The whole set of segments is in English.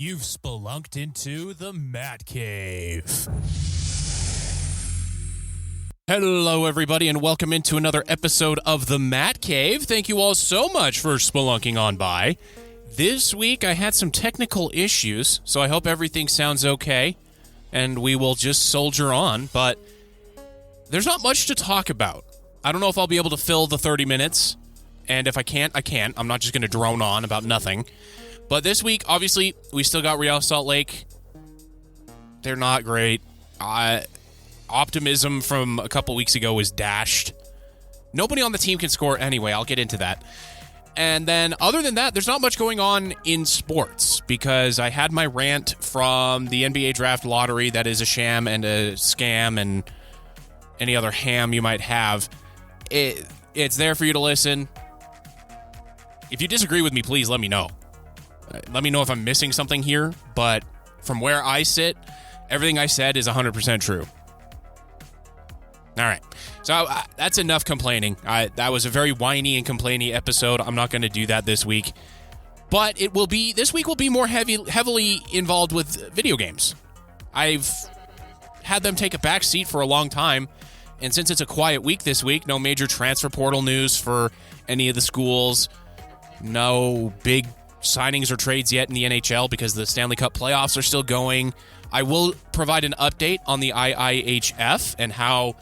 You've spelunked into the Mat Cave. Hello, everybody, and welcome into another episode of the Mat Cave. Thank you all so much for spelunking on by. This week, I had some technical issues, so I hope everything sounds okay, and we will just soldier on, but there's not much to talk about. I don't know if I'll be able to fill the 30 minutes, and if I can't, I can't. I'm not just going to drone on about nothing. But this week, obviously, we still got Real Salt Lake. They're not great. Optimism from a couple weeks ago was dashed. Nobody on the team can score anyway. I'll get into that. And then, other than that, there's not much going on in sports because I had my rant from the NBA draft lottery that is a sham and a scam and any other ham you might have. It's there for you to listen. If you disagree with me, please let me know. Let me know if I'm missing something here, but from where I sit, everything I said is 100% true. All right, so that's enough complaining. That was a very whiny and complainy episode. I'm not going to do that this week, but this week will be more heavily involved with video games. I've had them take a back seat for a long time, and since it's a quiet week this week, no major transfer portal news for any of the schools, no big signings or trades yet in the NHL because the Stanley Cup playoffs are still going. I will provide an update on the IIHF and how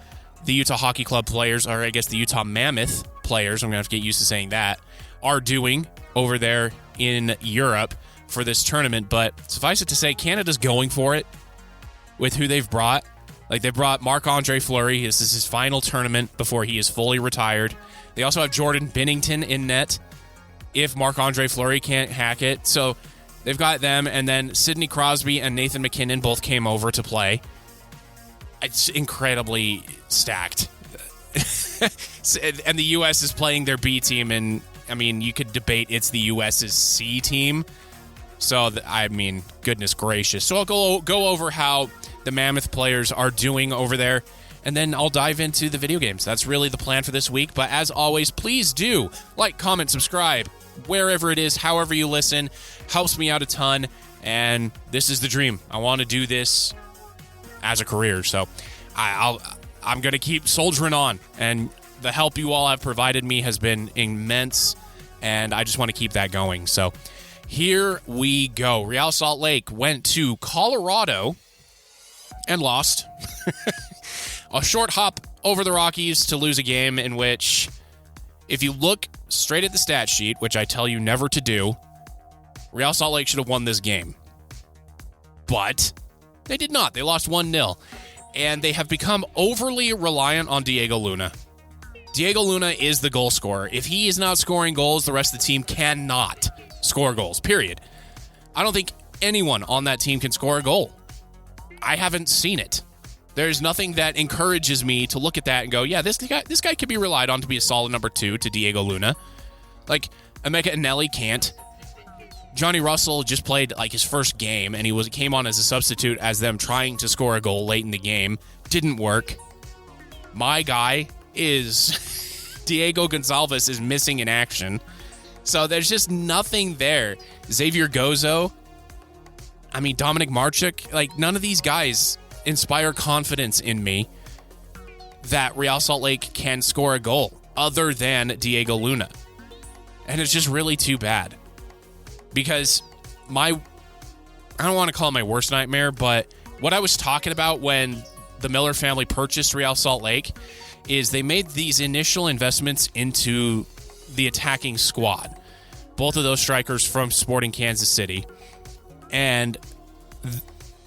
the Utah Hockey Club players, or I guess the Utah Mammoth players, I'm going to have to get used to saying that, are doing over there in Europe for this tournament. But suffice it to say, Canada's going for it with who they've brought. Like, they brought Marc-Andre Fleury. This is his final tournament before he is fully retired. They also have Jordan Binnington in net if Marc-Andre Fleury can't hack it. So they've got them, and then Sidney Crosby and Nathan MacKinnon both came over to play. It's incredibly stacked. And the U.S. is playing their B team, and, I mean, you could debate it's the U.S.'s C team. So, I mean, goodness gracious. So I'll go over how the Mammoth players are doing over there, and then I'll dive into the video games. That's really the plan for this week. But as always, please do like, comment, subscribe, wherever it is, however you listen. Helps me out a ton, and this is the dream. I want to do this as a career, so I'm going to keep soldiering on, and the help you all have provided me has been immense, and I just want to keep that going. So here we go. Real Salt Lake went to Colorado and lost. A short hop over the Rockies to lose a game in which, if you look straight at the stat sheet, which I tell you never to do, Real Salt Lake should have won this game. But they did not. They lost 1-0. And they have become overly reliant on Diego Luna. Diego Luna is the goal scorer. If he is not scoring goals, the rest of the team cannot score goals, period. I don't think anyone on that team can score a goal. I haven't seen it. There's nothing that encourages me to look at that and go, yeah, this guy could be relied on to be a solid number 2 to Diego Luna. Like, Emeka Eneli can't. Johnny Russell just played like his first game, and he came on as a substitute as them trying to score a goal late in the game. Didn't work. My guy is Diego Gonçalves is missing in action. So there's just nothing there. Xavier Gozo, I mean, Dominic Marchuk, like, none of these guys inspire confidence in me that Real Salt Lake can score a goal other than Diego Luna. And it's just really too bad. Because I don't want to call it my worst nightmare, but what I was talking about when the Miller family purchased Real Salt Lake is they made these initial investments into the attacking squad. Both of those strikers from Sporting Kansas City. And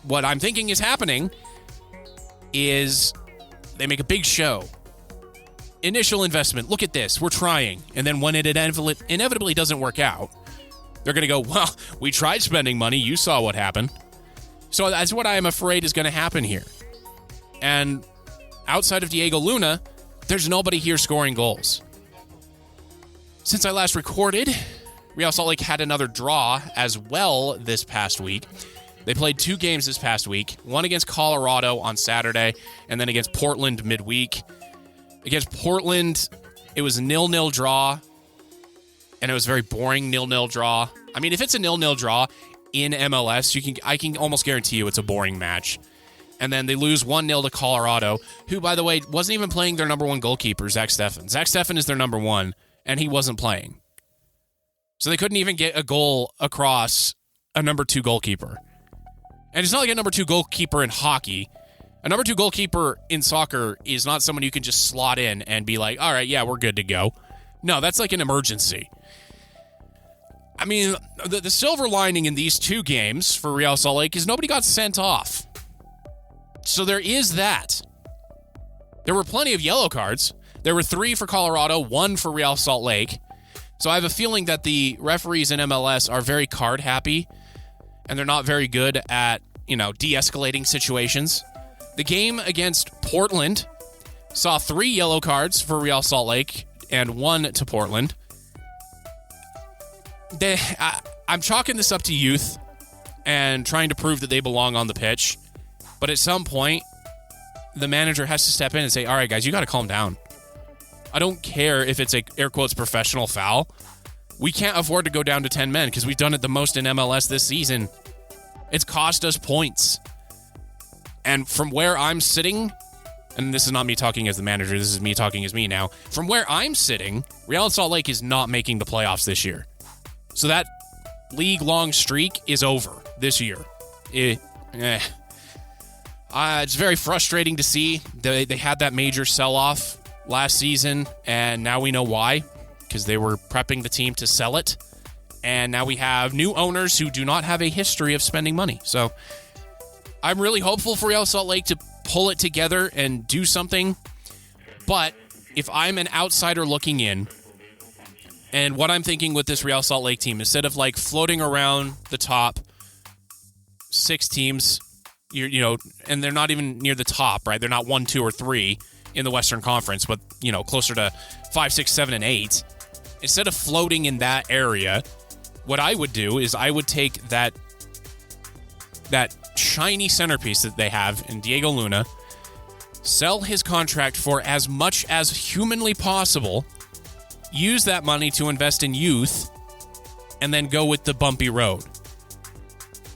what I'm thinking is happening is they make a big show. Initial investment, look at this, we're trying. And then when it inevitably doesn't work out, they're going to go, well, we tried spending money, you saw what happened. So that's what I am afraid is going to happen here. And outside of Diego Luna, there's nobody here scoring goals. Since I last recorded, Real Salt Lake had another draw as well this past week. They played 2 games this past week, one against Colorado on Saturday, and then against Portland midweek. Against Portland, it was a 0-0 draw, and it was a very boring 0-0 draw. I mean, if it's a 0-0 draw, in MLS, I can almost guarantee you it's a boring match. And then they lose 1-0 to Colorado, who, by the way, wasn't even playing their number one goalkeeper, Zach Steffen. Zach Steffen is their number one, and he wasn't playing. So they couldn't even get a goal across a number two goalkeeper. And it's not like a number two goalkeeper in hockey. A number two goalkeeper in soccer is not someone you can just slot in and be like, all right, yeah, we're good to go. No, that's like an emergency. I mean, the silver lining in these two games for Real Salt Lake is nobody got sent off. So there is that. There were plenty of yellow cards. There were 3 for Colorado, 1 for Real Salt Lake. So I have a feeling that the referees in MLS are very card happy, and they're not very good at, de-escalating situations. The game against Portland saw 3 yellow cards for Real Salt Lake and 1 to Portland. I'm chalking this up to youth and trying to prove that they belong on the pitch. But at some point, the manager has to step in and say, all right, guys, you got to calm down. I don't care if it's a, air quotes, professional foul. We can't afford to go down to 10 men because we've done it the most in MLS this season. It's cost us points. And from where I'm sitting, and this is not me talking as the manager, this is me talking as me now. From where I'm sitting, Real Salt Lake is not making the playoffs this year. So that league-long streak is over this year. It's very frustrating to see. They had that major sell-off last season, and now we know why, because they were prepping the team to sell it. And now we have new owners who do not have a history of spending money. So I'm really hopeful for Real Salt Lake to pull it together and do something. But if I'm an outsider looking in, and what I'm thinking with this Real Salt Lake team, instead of like floating around the top 6 teams, and they're not even near the top, right? They're not 1, 2, or 3 in the Western Conference, but, closer to 5, 6, 7, and 8. Instead of floating in that area, what I would do is I would take that shiny centerpiece that they have in Diego Luna, sell his contract for as much as humanly possible, use that money to invest in youth, and then go with the bumpy road.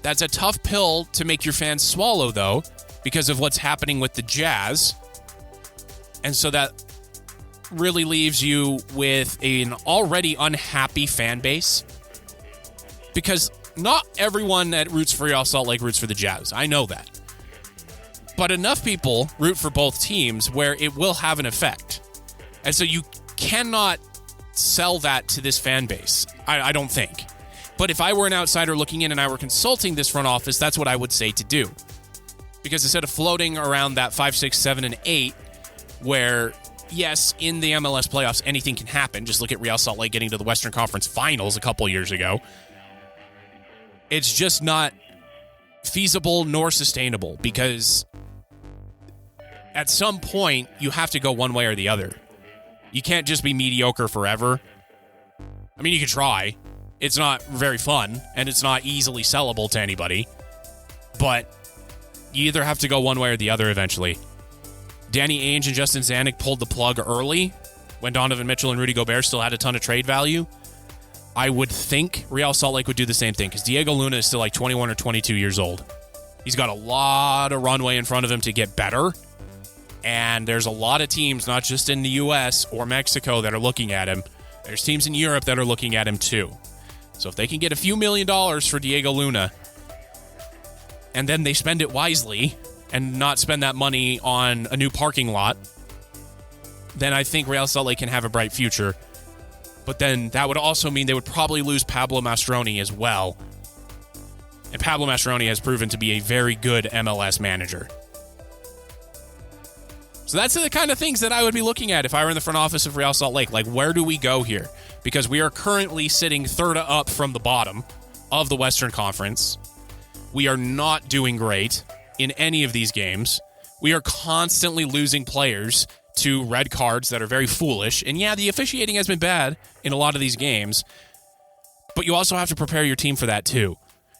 That's a tough pill to make your fans swallow, though, because of what's happening with the Jazz. And so that really leaves you with an already unhappy fan base, because not everyone that roots for Real Salt Lake roots for the Jazz. I know that. But enough people root for both teams where it will have an effect. And so you cannot sell that to this fan base, I don't think. But if I were an outsider looking in and I were consulting this front office, that's what I would say to do. Because instead of floating around that 5, 6, 7, and 8, where, yes, in the MLS playoffs, anything can happen. Just look at Real Salt Lake getting to the Western Conference Finals a couple years ago. It's just not feasible nor sustainable, because at some point, you have to go one way or the other. You can't just be mediocre forever. I mean, you can try. It's not very fun, and it's not easily sellable to anybody. But you either have to go one way or the other eventually. Danny Ainge and Justin Zanuck pulled the plug early when Donovan Mitchell and Rudy Gobert still had a ton of trade value. I would think Real Salt Lake would do the same thing, because Diego Luna is still like 21 or 22 years old. He's got a lot of runway in front of him to get better. And there's a lot of teams, not just in the U.S. or Mexico, that are looking at him. There's teams in Europe that are looking at him too. So if they can get a few $1 million for Diego Luna, and then they spend it wisely and not spend that money on a new parking lot, then I think Real Salt Lake can have a bright future. But then that would also mean they would probably lose Pablo Mastroeni as well. And Pablo Mastroeni has proven to be a very good MLS manager. So that's the kind of things that I would be looking at if I were in the front office of Real Salt Lake. Like, where do we go here? Because we are currently sitting third up from the bottom of the Western Conference. We are not doing great in any of these games. We are constantly losing players to red cards that are very foolish. And yeah, the officiating has been bad in a lot of these games. But you also have to prepare your team for that too.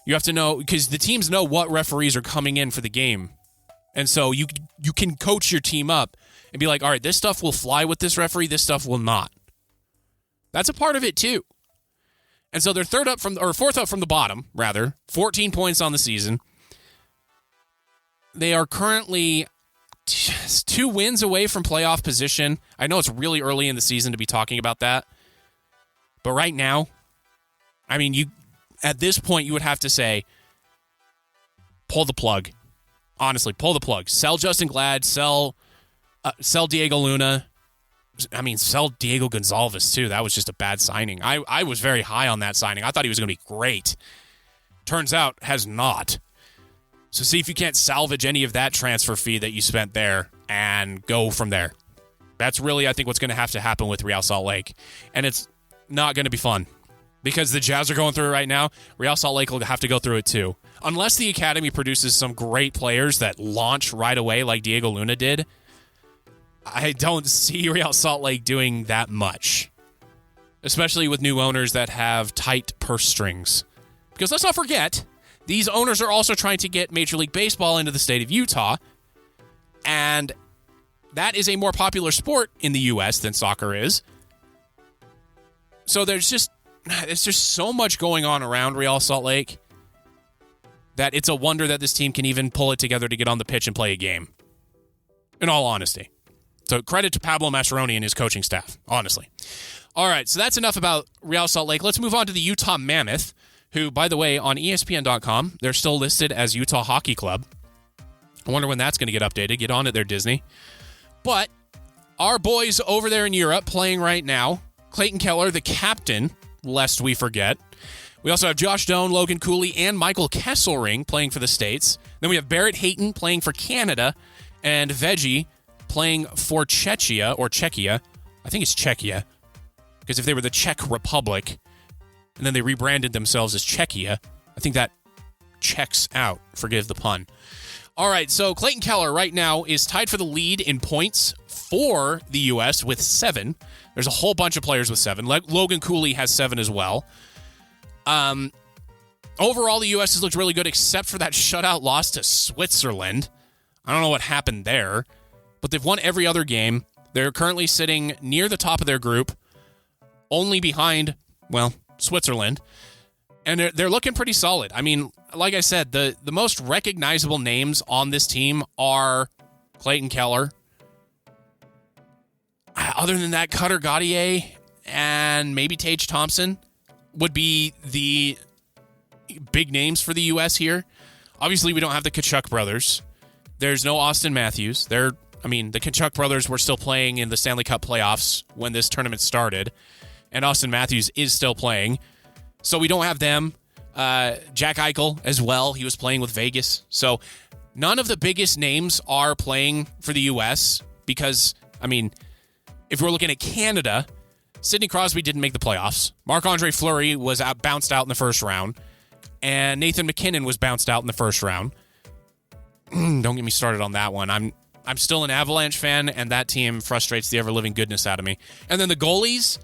You have to know, because the teams know what referees are coming in for the game. And so you can coach your team up and be like, all right, this stuff will fly with this referee, this stuff will not. That's a part of it too. And so they're fourth up from the bottom, rather. 14 points on the season. They are currently just 2 wins away from playoff position. I know it's really early in the season to be talking about that. But right now, I mean, at this point, you would have to say, pull the plug. Honestly, pull the plug. Sell Justin Glad. Sell Diego Luna. I mean, sell Diego Gonzalez, too. That was just a bad signing. I was very high on that signing. I thought he was going to be great. Turns out, has not. So see if you can't salvage any of that transfer fee that you spent there and go from there. That's really, I think, what's going to have to happen with Real Salt Lake. And it's not going to be fun. Because the Jazz are going through it right now, Real Salt Lake will have to go through it too. Unless the academy produces some great players that launch right away like Diego Luna did, I don't see Real Salt Lake doing that much. Especially with new owners that have tight purse strings. Because let's not forget, these owners are also trying to get Major League Baseball into the state of Utah. And that is a more popular sport in the U.S. than soccer is. So there's just so much going on around Real Salt Lake that it's a wonder that this team can even pull it together to get on the pitch and play a game. In all honesty. So credit to Pablo Mascheroni and his coaching staff, honestly. All right, so that's enough about Real Salt Lake. Let's move on to the Utah Mammoth, who, by the way, on ESPN.com, they're still listed as Utah Hockey Club. I wonder when that's going to get updated. Get on it there, Disney. But our boys over there in Europe playing right now, Clayton Keller, the captain, lest we forget. We also have Josh Doan, Logan Cooley, and Michael Kesselring playing for the States. Then we have Barrett Hayton playing for Canada, and Veggie playing for Czechia. I think it's Czechia, because if they were the Czech Republic, and then they rebranded themselves as Czechia, I think that checks out. Forgive the pun. All right, so Clayton Keller right now is tied for the lead in points for the U.S. with 7. There's a whole bunch of players with 7. Logan Cooley has 7 as well. Overall, the U.S. has looked really good except for that shutout loss to Switzerland. I don't know what happened there, but they've won every other game. They're currently sitting near the top of their group, only behind, well, Switzerland. And they're looking pretty solid. I mean, like I said, the most recognizable names on this team are Clayton Keller. Other than that, Cutter Gauthier and maybe Tage Thompson would be the big names for the U.S. here. Obviously, we don't have the Tkachuk brothers. There's no Austin Matthews. The Tkachuk brothers were still playing in the Stanley Cup playoffs when this tournament started, and Austin Matthews is still playing. So we don't have them. Jack Eichel as well. He was playing with Vegas. So none of the biggest names are playing for the U.S. because, if we're looking at Canada, Sidney Crosby didn't make the playoffs. Marc-Andre Fleury was bounced out in the first round. And Nathan McKinnon was bounced out in the first round. Don't get me started on that one. I'm still an Avalanche fan, and that team frustrates the ever-living goodness out of me. And then the goalies,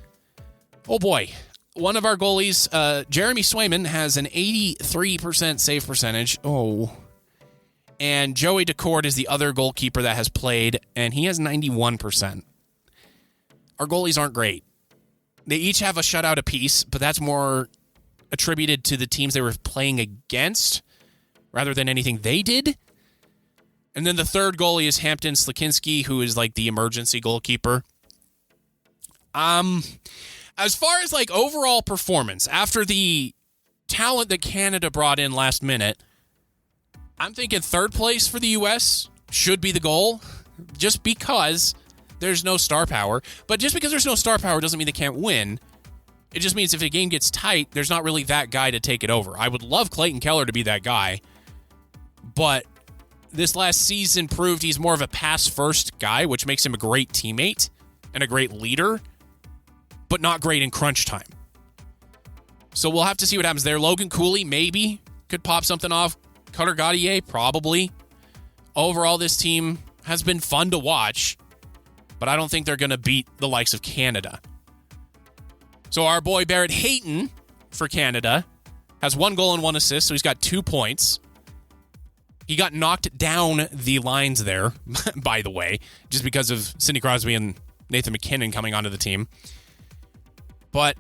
oh boy. One of our goalies, Jeremy Swayman, has an 83% save percentage. Oh. And Joey Decord is the other goalkeeper that has played, and he has 91%. Our goalies aren't great. They each have a shutout apiece, but that's more attributed to the teams they were playing against rather than anything they did. And then the third goalie is Hampton Slakinski, who is like the emergency goalkeeper. As far as like overall performance, after the talent that Canada brought in last minute, I'm thinking third place for the U.S. should be the goal, just because there's no star power. But just because there's no star power doesn't mean they can't win. It just means if a game gets tight, there's not really that guy to take it over. I would love Clayton Keller to be that guy, but this last season proved he's more of a pass-first guy, which makes him a great teammate and a great leader, but not great in crunch time. So we'll have to see what happens there. Logan Cooley, maybe, could pop something off. Cutter Gauthier, probably. Overall, this team has been fun to watch, but I don't think they're going to beat the likes of Canada. So our boy Barrett Hayton for Canada has 1 goal and 1 assist, so he's got 2 points. He got knocked down the lines there, by the way, just because of Sidney Crosby and Nathan McKinnon coming onto the team. But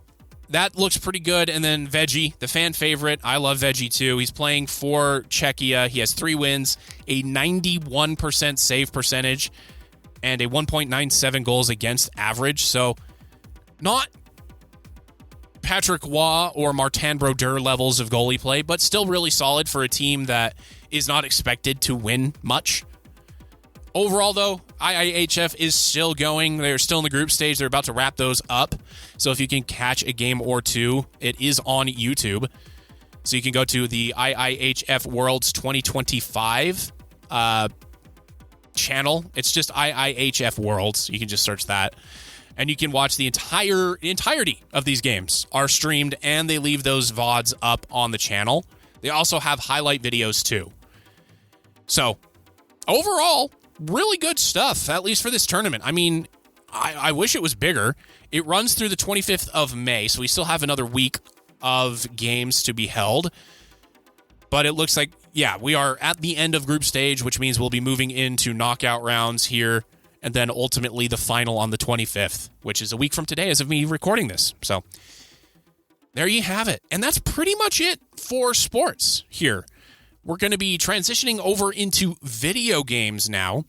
that looks pretty good. And then Veggie, the fan favorite. I love Veggie too. He's playing for Czechia. He has 3 wins, a 91% save percentage, and a 1.97 goals against average. So not Patrick Waugh or Martin Brodeur levels of goalie play, but still really solid for a team that is not expected to win much. Overall, though, IIHF is still going. They're still in the group stage. They're about to wrap those up. So if you can catch a game or two, it is on YouTube. So you can go to the IIHF World's 2025 channel. It's just IIHF Worlds. You can just search that. And you can watch the entirety of these games are streamed, and they leave those VODs up on the channel. They also have highlight videos, too. So, overall, really good stuff, at least for this tournament. I mean, I wish it was bigger. It runs through the 25th of May, so we still have another week of games to be held. But it looks like, yeah, we are at the end of group stage, which means we'll be moving into knockout rounds here, and then ultimately the final on the 25th, which is a week from today as of me recording this. So there you have it. And that's pretty much it for sports here. We're going to be transitioning over into video games now.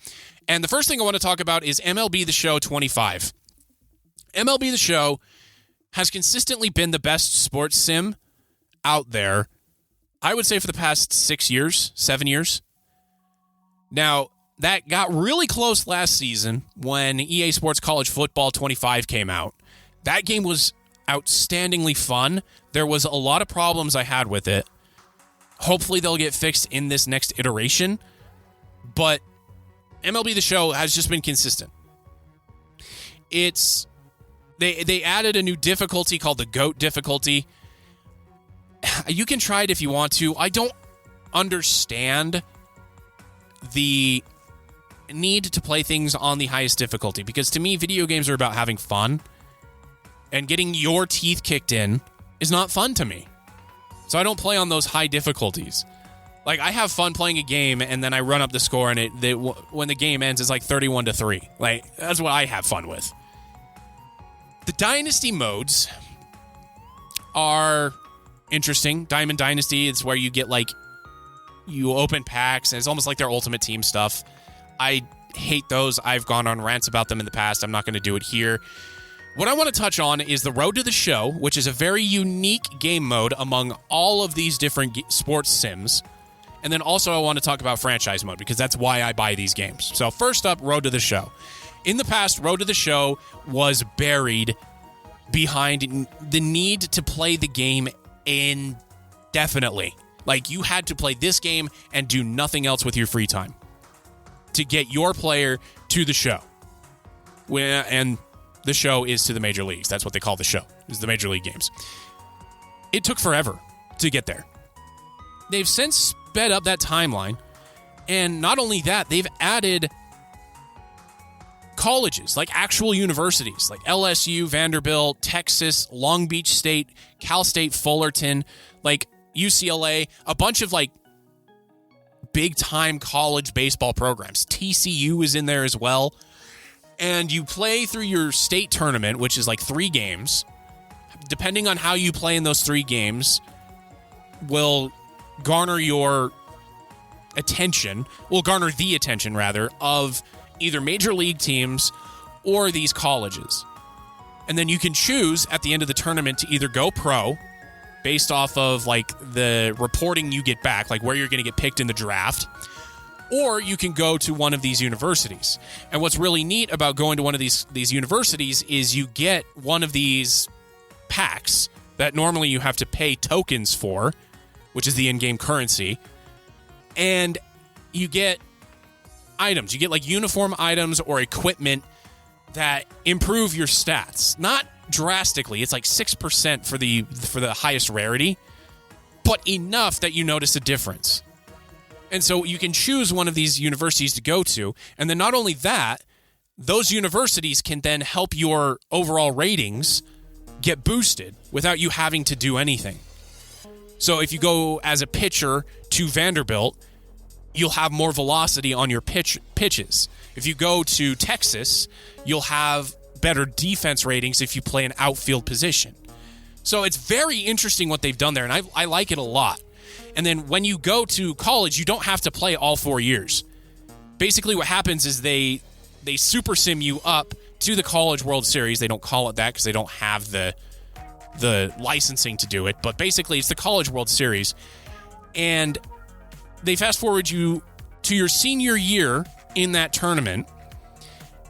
And the first thing I want to talk about is MLB The Show 25. MLB The Show has consistently been the best sports sim out there, I would say, for the past 6 years, 7 years. Now, that got really close last season when EA Sports College Football 25 came out. That game was outstandingly fun. There was a lot of problems I had with it. Hopefully they'll get fixed in this next iteration. But MLB The Show has just been consistent. They added a new difficulty called the GOAT difficulty. You can try it if you want to. I don't understand the need to play things on the highest difficulty, because to me, video games are about having fun, and getting your teeth kicked in is not fun to me. So I don't play on those high difficulties. Like, I have fun playing a game, and then I run up the score, and when the game ends, it's like 31-3. Like, that's what I have fun with. The Dynasty modes are interesting. Diamond Dynasty, it's where you get, like, you open packs, and it's almost like their Ultimate Team stuff. I hate those. I've gone on rants about them in the past. I'm not going to do it here. What I want to touch on is the Road to the Show, which is a very unique game mode among all of these different sports sims. And then also I want to talk about franchise mode, because that's why I buy these games. So first up, Road to the Show. In the past, Road to the Show was buried behind the need to play the game indefinitely. Like, you had to play this game and do nothing else with your free time to get your player to the show. And the show is to the major leagues. That's what they call the show, is the major league games. It took forever to get there. They've since sped up that timeline. And not only that, they've added colleges, like actual universities, like LSU, Vanderbilt, Texas, Long Beach State, Cal State Fullerton, like UCLA, a bunch of like big-time college baseball programs. TCU is in there as well. And you play through your state tournament, which is like 3 games. Depending on how you play in those 3 games will garner your attention, will garner the attention, rather, of either major league teams or these colleges. And then you can choose at the end of the tournament to either go pro, based off of like the reporting you get back, like where you're going to get picked in the draft, or you can go to one of these universities. And what's really neat about going to one of these universities is you get one of these packs that normally you have to pay tokens for, which is the in-game currency, and you get items. You get like uniform items or equipment that improve your stats. Not drastically. It's like 6% for the highest rarity, but enough that you notice a difference. And so you can choose one of these universities to go to, and then not only that, those universities can then help your overall ratings get boosted without you having to do anything. So if you go as a pitcher to Vanderbilt, you'll have more velocity on your pitches. If you go to Texas, you'll have better defense ratings if you play an outfield position. So it's very interesting what they've done there, and I like it a lot. And then when you go to college, you don't have to play all 4 years. Basically what happens is they super sim you up to the College World Series. They don't call it that because they don't have the licensing to do it, but basically it's the College World Series. And they fast forward you to your senior year in that tournament,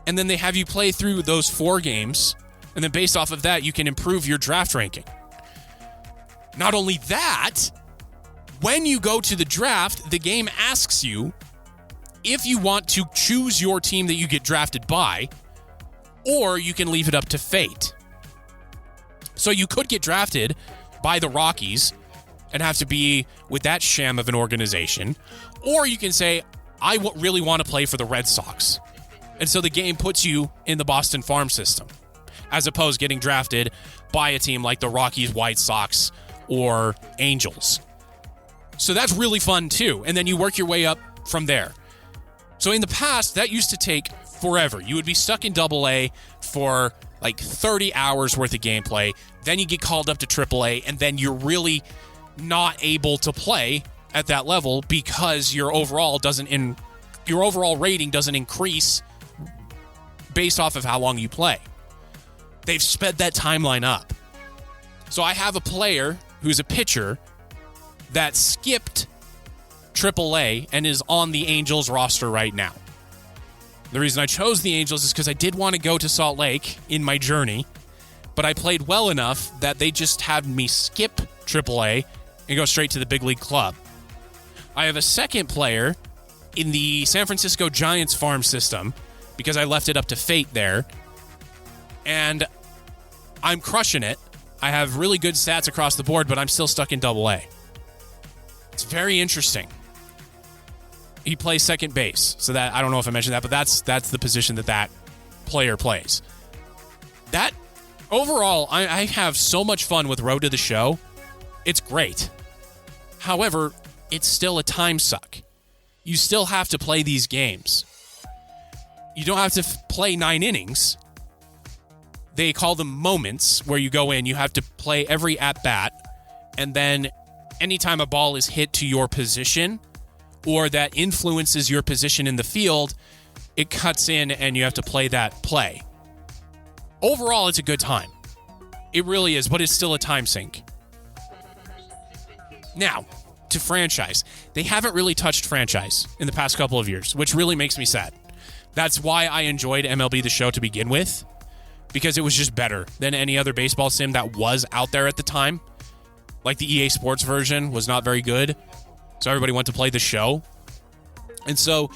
and then they have you play through those 4 games, and then based off of that, you can improve your draft ranking. Not only that, when you go to the draft, the game asks you if you want to choose your team that you get drafted by, or you can leave it up to fate. So you could get drafted by the Rockies and have to be with that sham of an organization, or you can say, I really want to play for the Red Sox. And so the game puts you in the Boston farm system, as opposed to getting drafted by a team like the Rockies, White Sox, or Angels. So that's really fun too. And then you work your way up from there. So in the past, that used to take forever. You would be stuck in AA for like 30 hours worth of gameplay. Then you get called up to AAA, and then you're really not able to play at that level because your overall rating doesn't increase based off of how long you play. They've sped that timeline up. So I have a player who's a pitcher that skipped AAA and is on the Angels roster right now. The reason I chose the Angels is because I did want to go to Salt Lake in my journey, but I played well enough that they just had me skip AAA and go straight to the big league club. I have a second player in the San Francisco Giants farm system because I left it up to fate there, and I'm crushing it. I have really good stats across the board, but I'm still stuck in AA. It's very interesting. He plays second base, so that I don't know if I mentioned that, but that's the position that player plays. That overall, I have so much fun with Road to the Show. It's great. However, it's still a time suck. You still have to play these games. You don't have to play 9 innings. They call them moments, where you go in, you have to play every at-bat, and then anytime a ball is hit to your position or that influences your position in the field, it cuts in and you have to play that play. Overall, it's a good time. It really is, but it's still a time sink. Now, to franchise. They haven't really touched franchise in the past couple of years, which really makes me sad. That's why I enjoyed MLB The Show to begin with, because it was just better than any other baseball sim that was out there at the time. Like the EA Sports version was not very good, so everybody went to play the show. And so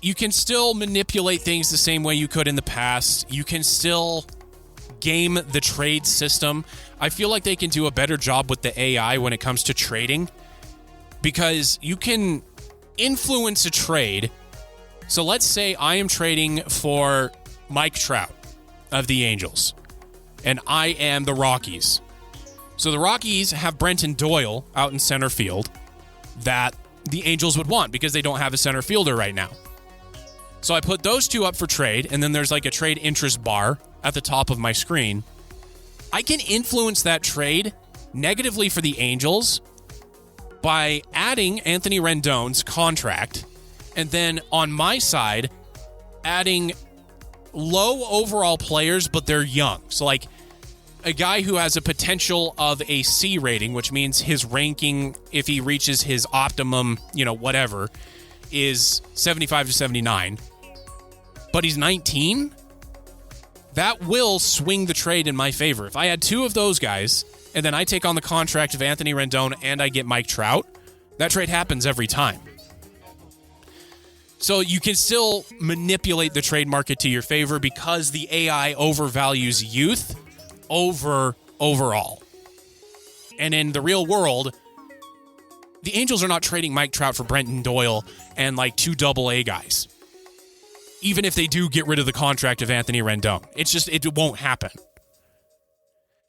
you can still manipulate things the same way you could in the past. You can still game the trade system. I feel like they can do a better job with the AI when it comes to trading, because you can influence a trade. So let's say I am trading for Mike Trout of the Angels, and I am the Rockies. So the Rockies have Brenton Doyle out in center field that the Angels would want because they don't have a center fielder right now. So I put those two up for trade, and then there's like a trade interest bar at the top of my screen. I can influence that trade negatively for the Angels by adding Anthony Rendon's contract, and then on my side, adding low overall players, but they're young. So like a guy who has a potential of a C rating, which means his ranking, if he reaches his optimum, whatever, is 75 to 79, but he's 19, that will swing the trade in my favor. If I had two of those guys, and then I take on the contract of Anthony Rendon and I get Mike Trout, that trade happens every time. So you can still manipulate the trade market to your favor because the AI overvalues youth over overall. And in the real world, the Angels are not trading Mike Trout for Brenton Doyle and like two AA guys. Even if they do get rid of the contract of Anthony Rendon. It won't happen.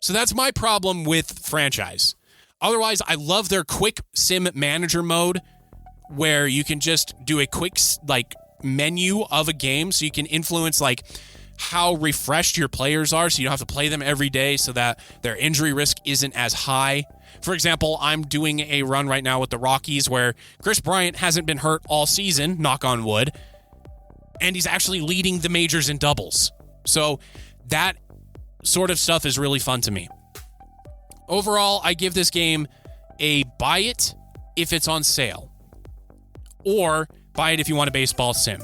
So that's my problem with franchise. Otherwise, I love their quick sim manager mode where you can just do a quick menu of a game so you can influence how refreshed your players are, so you don't have to play them every day so that their injury risk isn't as high. For example, I'm doing a run right now with the Rockies where Chris Bryant hasn't been hurt all season, knock on wood, and he's actually leading the majors in doubles. So that sort of stuff is really fun to me. Overall, I give this game a buy it if it's on sale, or buy it if you want a baseball sim.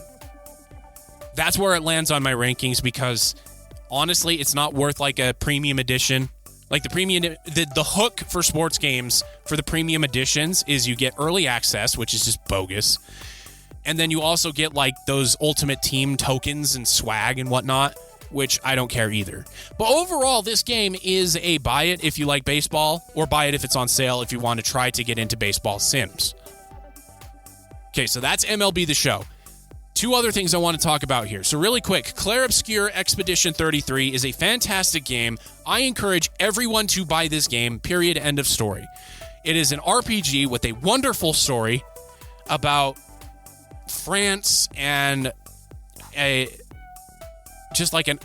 That's where it lands on my rankings because, honestly, it's not worth like a premium edition. Like the hook for sports games for the premium editions is you get early access, which is just bogus. And then you also get like those ultimate team tokens and swag and whatnot, which I don't care either. But overall, this game is a buy it if you like baseball, or buy it if it's on sale if you want to try to get into baseball sims. Okay, so that's MLB The Show. Two other things I want to talk about here. So really quick, Clair Obscur Expedition 33 is a fantastic game. I encourage everyone to buy this game, period, end of story. It is an RPG with a wonderful story about France and just like an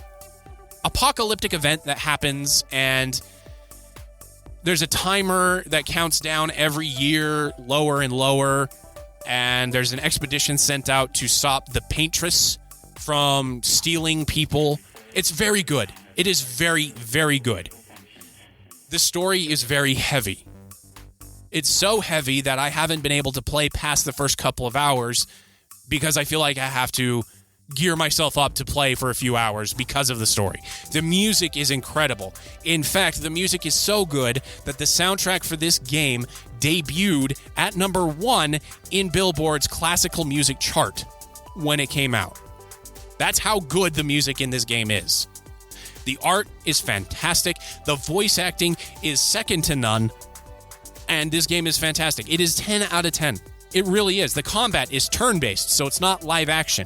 apocalyptic event that happens, and there's a timer that counts down every year, lower and lower. And there's an expedition sent out to stop the paintress from stealing people. It's very good. It is very, very good. The story is very heavy. It's so heavy that I haven't been able to play past the first couple of hours because I feel like I have to gear myself up to play for a few hours because of the story. The music is incredible. In fact, the music is so good that the soundtrack for this game debuted at number 1 in Billboard's classical music chart when it came out. That's how good the music in this game is. The art is fantastic. The voice acting is second to none. And this game is fantastic. It is 10 out of 10. It really is. The combat is turn-based, so it's not live action.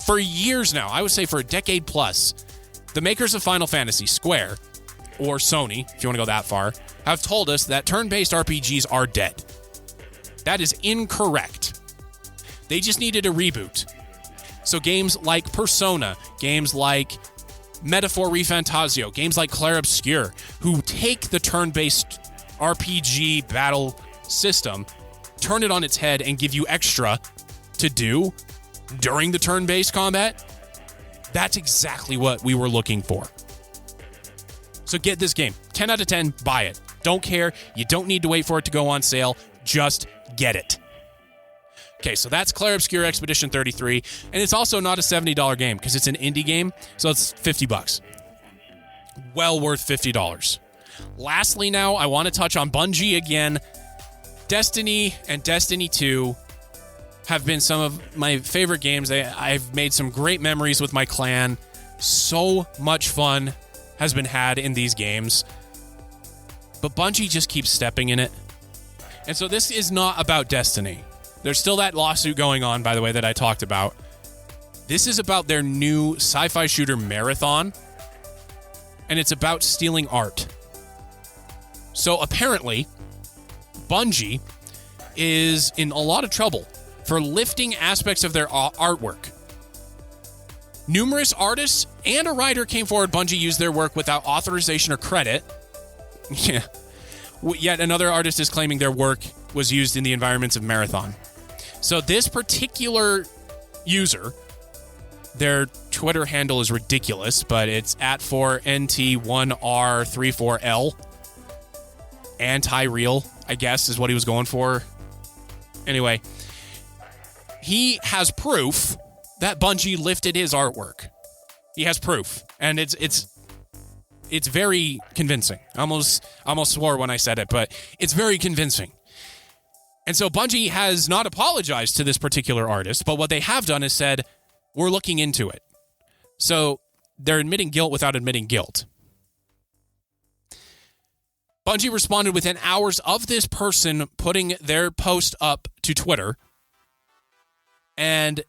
For years now, I would say for a decade plus, the makers of Final Fantasy, Square, or Sony, if you want to go that far, have told us that turn-based RPGs are dead. That is incorrect. They just needed a reboot. So games like Persona, games like Metaphor ReFantazio, games like Clair Obscur, who take the turn-based RPG battle system, turn it on its head, and give you extra to do during the turn-based combat, that's exactly what we were looking for. So get this game. 10 out of 10, buy it. Don't care. You don't need to wait for it to go on sale. Just get it. Okay, so that's Clair Obscur Expedition 33, and it's also not a $70 game because it's an indie game, so it's $50. Well worth $50. Lastly now, I want to touch on Bungie again. Destiny and Destiny 2 have been some of my favorite games. I've made some great memories with my clan. So much fun has been had in these games. But Bungie just keeps stepping in it. And so this is not about Destiny. There's still that lawsuit going on, by the way, that I talked about. This is about their new sci-fi shooter Marathon. And it's about stealing art. So apparently, Bungie is in a lot of trouble for lifting aspects of their artwork. Numerous artists and a writer came forward. Bungie used their work without authorization or credit. Yeah. Yet another artist is claiming their work was used in the environments of Marathon. So this particular user, their Twitter handle is ridiculous, but it's @4NT1R34L. Anti-real, I guess, is what he was going for. Anyway, he has proof that Bungie lifted his artwork. He has proof, and it's very convincing. I almost swore when I said it, but it's very convincing. And so Bungie has not apologized to this particular artist, but what they have done is said, we're looking into it. So they're admitting guilt without admitting guilt. Bungie responded within hours of this person putting their post up to Twitter, and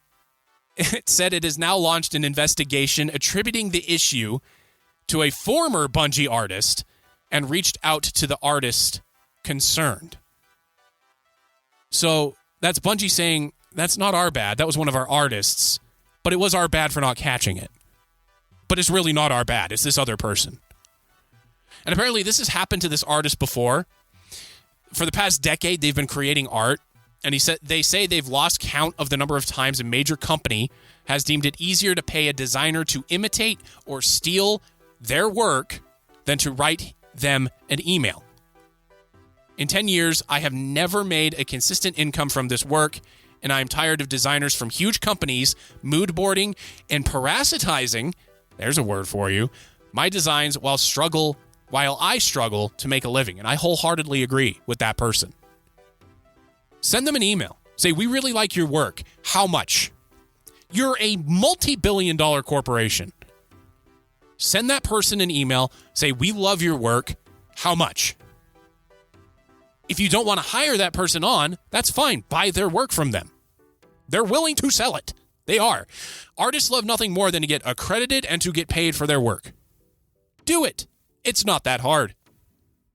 it said it has now launched an investigation attributing the issue to a former Bungie artist and reached out to the artist concerned. So that's Bungie saying, that's not our bad. That was one of our artists, but it was our bad for not catching it. but it's really not our bad. It's this other person. And apparently this has happened to this artist before. For the past decade, they've been creating art, and they say they've lost count of the number of times a major company has deemed it easier to pay a designer to imitate or steal their work than to write them an email. In 10 years, I have never made a consistent income from this work, and I am tired of designers from huge companies mood boarding and parasitizing, there's a word for you, my designs while I struggle to make a living. And I wholeheartedly agree with that person. Send them an email. Say, we really like your work. How much? You're a multi-billion-dollar corporation. Send that person an email. Say, we love your work. How much? If you don't want to hire that person on, that's fine. Buy their work from them. They're willing to sell it. They are. Artists love nothing more than to get accredited and to get paid for their work. Do it. It's not that hard.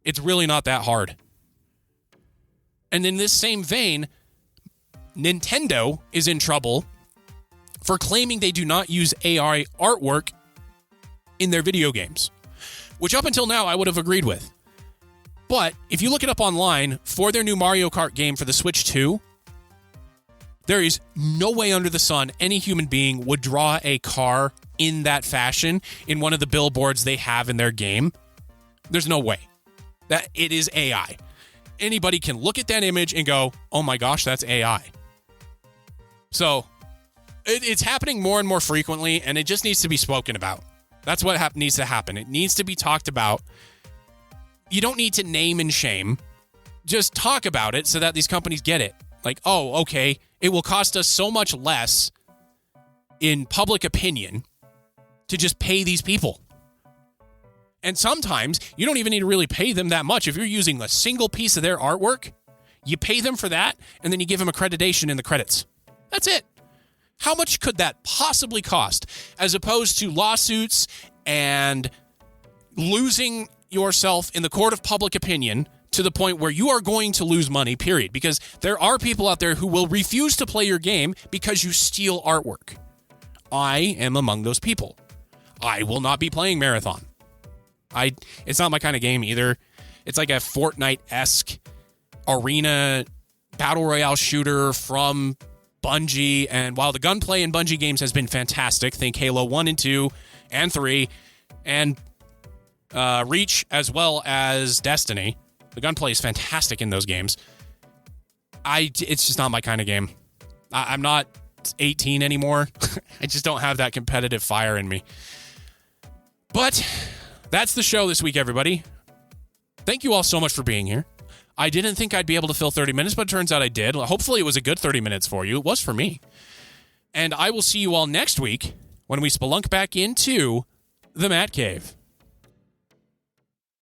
It's really not that hard. And in this same vein, Nintendo is in trouble for claiming they do not use AI artwork in their video games, which up until now I would have agreed with. But if you look it up online for their new Mario Kart game for the Switch 2, there is no way under the sun any human being would draw a car in that fashion in one of the billboards they have in their game. There's no way. That it is AI. Anybody can look at that image and go, oh my gosh, that's AI. So it's happening more and more frequently, and it just needs to be spoken about. That's what needs to happen. It needs to be talked about. You don't need to name and shame. Just talk about it so that these companies get it. Like, oh, okay, it will cost us so much less in public opinion to just pay these people. And sometimes you don't even need to really pay them that much. If you're using a single piece of their artwork, you pay them for that, and then you give them accreditation in the credits. That's it. How much could that possibly cost, as opposed to lawsuits and losing yourself in the court of public opinion to the point where you are going to lose money, period? Because there are people out there who will refuse to play your game because you steal artwork. I am among those people. I will not be playing Marathon. It's not my kind of game either. It's like a Fortnite-esque arena battle royale shooter from Bungie, and while the gunplay in Bungie games has been fantastic, think Halo 1 and 2 and 3, and Reach as well as Destiny, the gunplay is fantastic in those games. It's just not my kind of game. I'm not 18 anymore. I just don't have that competitive fire in me. But that's the show this week, everybody. Thank you all so much for being here. I didn't think I'd be able to fill 30 minutes, but it turns out I did. Hopefully it was a good 30 minutes for you. It was for me. And I will see you all next week when we spelunk back into the Matt Cave.